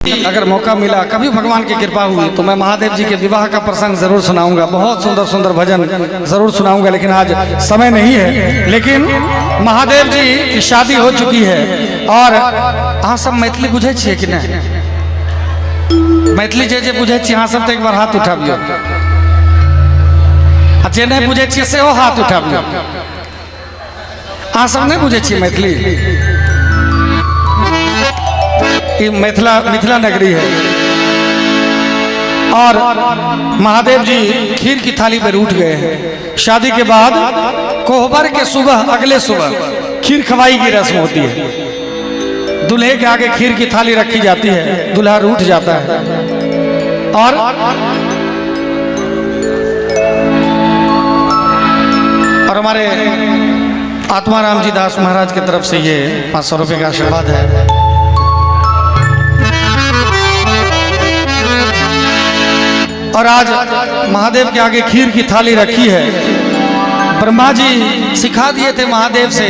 अगर मौका मिला, कभी भगवान की कृपा हुई तो मैं महादेव जी के विवाह का प्रसंग जरूर सुनाऊंगा। बहुत सुंदर सुंदर भजन जरूर सुनाऊंगा, लेकिन आज समय नहीं है। लेकिन महादेव जी की शादी हो चुकी है। और अहाँ सब मैथिली बुझे छिए कि नहीं? मैथिली जे बुझे छिए अहाँ सब तो एक बार हाथ उठाबियो, जे नहीं बुझे छिए से हाथ उठाबियो। अहाँ सब नहीं बुझे छिए मैथिली? मिथिला नगरी है और महादेव जी खीर की थाली पर उठ गए हैं। शादी के बाद कोहबर के सुबह, अगले सुबह खीर खवाई की रस्म होती है। दूल्हे के आगे खीर की थाली रखी जाती है, दूल्हा रूठ जाता है और हमारे आत्माराम जी दास महाराज की तरफ से ये 500 रुपये का आशीर्वाद है। और आज महादेव के आगे खीर की थाली रखी है। ब्रह्मा जी सिखा दिए थे महादेव से,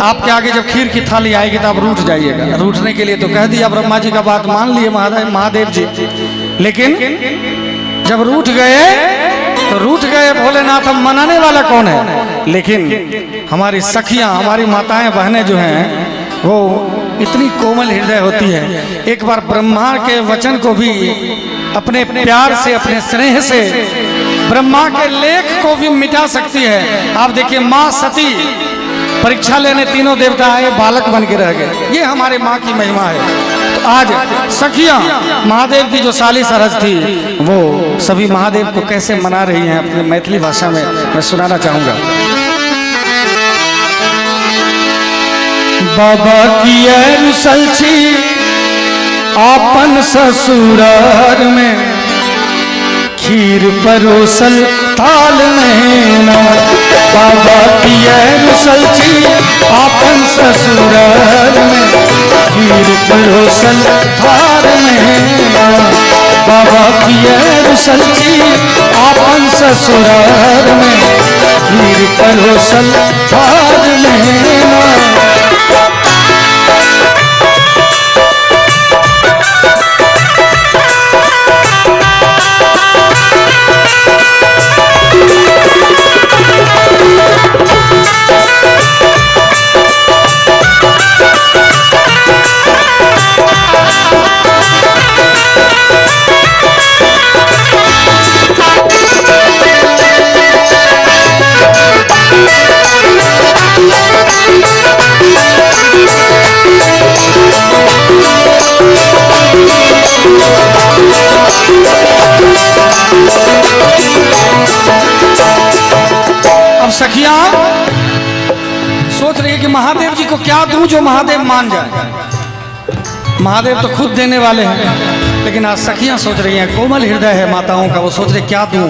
आपके आगे जब खीर की थाली आएगी तो आप रूठ जाइएगा। रूठने के लिए तो कह दिया, ब्रह्मा जी का बात मान लिए महादेव जी। लेकिन जब रूठ गए भोलेनाथ, हम मनाने वाला कौन है? लेकिन हमारी सखियां, हमारी माताएं बहनें जो हैं वो इतनी कोमल हृदय होती है, एक बार ब्रह्मा के वचन को भी अपने प्यार से, अपने स्नेह से ब्रह्मा के लेख को भी मिटा सकती है। आप देखिए, माँ सती परीक्षा लेने तीनों देवता आए, बालक बन के रह गए। ये हमारे माँ की महिमा है। तो आज सखियां महादेव की जो साली सरहद थी वो सभी महादेव को कैसे मना रही हैं अपनी मैथिली भाषा में, मैं सुनाना चाहूंगा। बाबा की रुसल छी आपन ससुरार में, खीर परोसल थाल में ना। बाबा की रुसल छी आपन ससुरार में, खीर परोसल थाल में ना। बाबा की रुसल छी आपन ससुरार में, खीर परोसल थाल में ना। अब सखियां सोच रही है कि महादेव जी को क्या दूं जो महादेव मान जाए। महादेव तो खुद देने वाले हैं, लेकिन आज सखियां सोच रही हैं, कोमल हृदय है माताओं का, वो सोच रहे क्या दूं।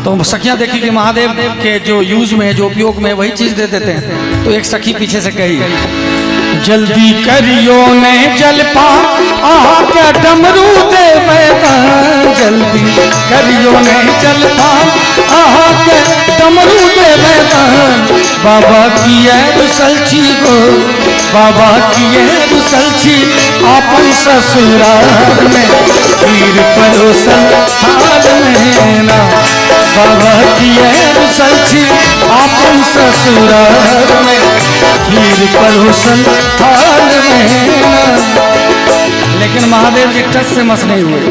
तो सखियां देखी कि महादेव के जो यूज में है, जो उपयोग में है, वही चीज दे देते हैं। तो एक सखी पीछे से कही, जल्दी करियो ने जलपान आहा के डमरू दे मैदान। जल्दी करियो ने जलपान आहा के डमरू दे मैदान। बाबा की रुसल छी गो, बाबा की रुसल छी आपन ससुराल में, खीर परोसल थाल में ना। बाबा की रुसल छी आपन ससुराल में, खीर परोसल थाल में ना। लेकिन महादेव जी टस से मस नहीं हुए।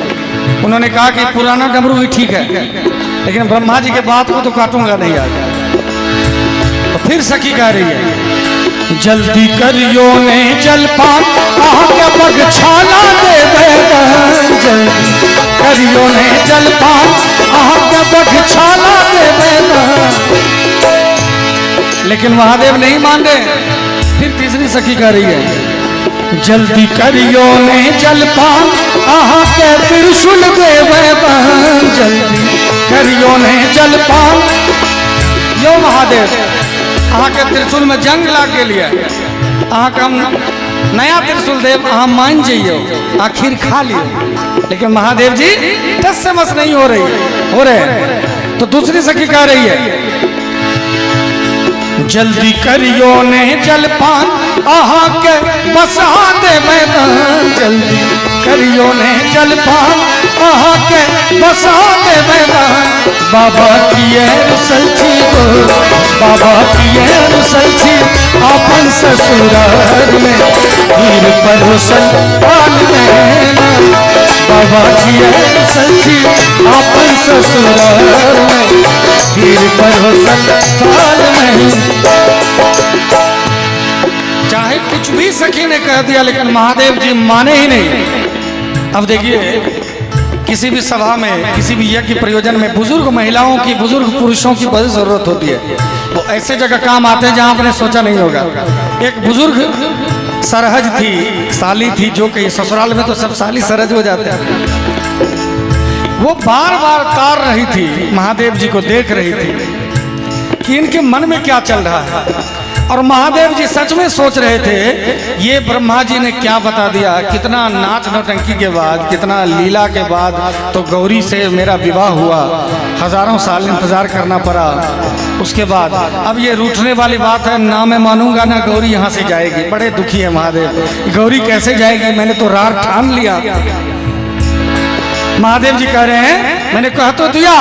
उन्होंने कहा कि पुराना डमरू भी ठीक है, लेकिन ब्रह्मा जी के बात को तो काटूंगा नहीं आज। तो फिर सखी कह रही है, जल्दी करियो ने जलपान आके बगछाला दे मैदान। जल्दी करियो ने जलपान आके बगछाला दे मैदान। लेकिन महादेव नहीं मान रहे। फिर तीसरी सखी कह रही है, जल्दी करियो ने जलपान आहा के त्रिशूल दे मैदान। जल्दी करियो ने जलपान। यो महादेव, अहाँ के त्रिशूल में जंग लाग के लिए अहाँ के हम नया त्रिशूल देव, अहाँ मान जाइयो, आखिर खा लियो। लेकिन महादेव जी टस से मस नहीं हो रहे। तो दूसरी सखी कह रही है, जल्दी करियो ने जलपान आहा के बसा दे मैदान। जल्दी करियो ने जलपान आहा के बसा दे मैदान बाबा किए रुसलछी गो बाबा किए रुसलछी आपन ससुराल में हीर परोसल पाल में बाबा किए रुसलछी आपन ससुराल में हीर परोसल पाल में। चाहे कुछ भी सखी ने कह दिया लेकिन महादेव जी माने ही नहीं। अब देखिए किसी भी सभा में किसी भी यज्ञ प्रयोजन में बुजुर्ग महिलाओं की बुजुर्ग पुरुषों की बहुत जरूरत होती है। वो ऐसे जगह काम आते हैं जहां आपने सोचा नहीं होगा। एक बुजुर्ग सरहज थी साली थी जो कि ससुराल में तो सब साली सरहज हो जाते हैं। वो बार बार तार रही थी महादेव जी को देख रही थी कि इनके मन में क्या चल रहा है। और महादेव जी सच में सोच रहे थे ये ब्रह्मा जी ने क्या बता दिया। कितना नाच नौटंकी के बाद कितना लीला के बाद तो गौरी से मेरा विवाह हुआ। हजारों साल इंतजार करना पड़ा। उसके बाद अब ये रूठने वाली बात है ना मैं मानूंगा ना गौरी यहाँ से जाएगी। बड़े दुखी है महादेव। गौरी कैसे जाएगी मैंने तो रार ठान लिया। महादेव जी कह रहे हैं मैंने कह तो दिया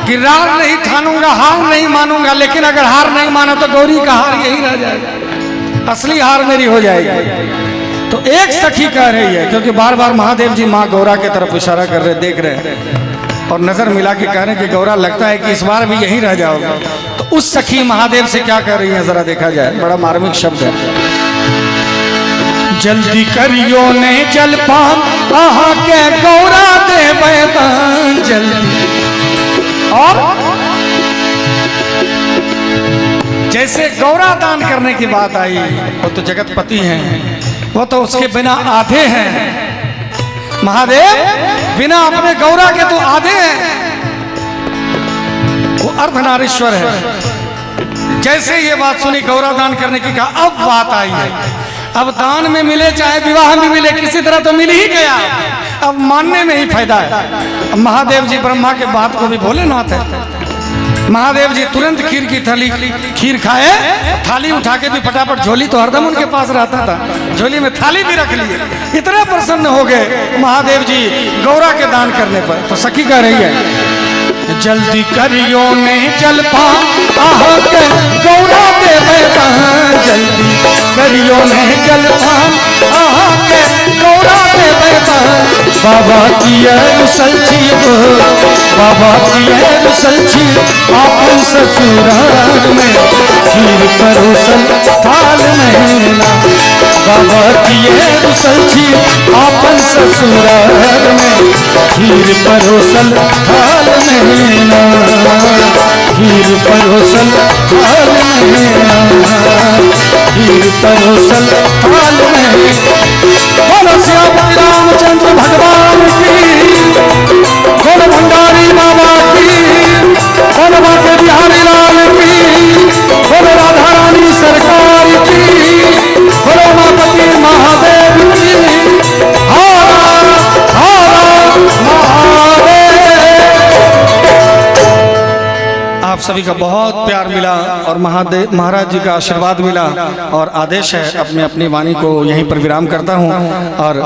कि रार नहीं ठानूंगा हार नहीं मानूंगा लेकिन अगर हार नहीं माना तो गौरी का हार यही रह जाएगा। असली हार मेरी हो जाएगी। तो एक सखी कह रही है क्योंकि बार बार महादेव जी माँ गौरा की तरफ इशारा कर रहे देख रहे हैं और नजर मिला के कह रहे हैं कि गौरा लगता है कि इस बार भी यही रह जाओगे। तो उस सखी महादेव से क्या कर रही है जरा देखा जाए। बड़ा मार्मिक शब्द है। जल्दी करियो ने जलपान आहा के गौरा दे मैदान जल्दी। और जैसे गौरा दान करने की बात आई वो तो जगतपति हैं वो तो उसके बिना आधे हैं। महादेव बिना अपने गौरा के तो आधे हैं। वो अर्धनारीश्वर है। जैसे ये बात सुनी गौरा दान करने की कहा अब बात आई है। अब दान में मिले चाहे विवाह में मिले किसी तरह तो मिल ही गया। अब मानने में ही फायदा है। महादेव जी ब्रह्मा के बात को भी भोलेनाथ है। महादेव जी तुरंत खीर की थाली खीर खाए थाली उठा के भी फटाफट झोली तो हरदम उनके पास रहता था झोली में थाली भी रख लिए। इतने प्रसन्न हो गए महादेव जी गौरा के दान करने पर। तो सखी कह रही है जल्दी करियो ने जलपान आहा के गौरा दे मैदान जल्दी करियो ने जलपान आहा के गौरा दे मैदान बाबा की रुसलछी गो बाबा की रुसलछी आपन ससुराल में खीर परोसल थाल में ना बाबा की रुसलछी आपन ससुराल में खीर परोसल थाल में ना खीर परोसल थाल में ना खीर परोसल थाल में। बोलो श्यामपति रामचंद्र भगवान की बोलो भंडारी बाबा की बोलो बाके बिहारी लाल की बोलो राधा रानी सरकार की बोलो मापति महादेव की हर हर महादेव। आप सभी का बहुत प्यार मिला और महादेव महाराज जी का आशीर्वाद मिला और आदेश है अपनी अपनी वाणी को यहीं पर विराम करता हूँ। और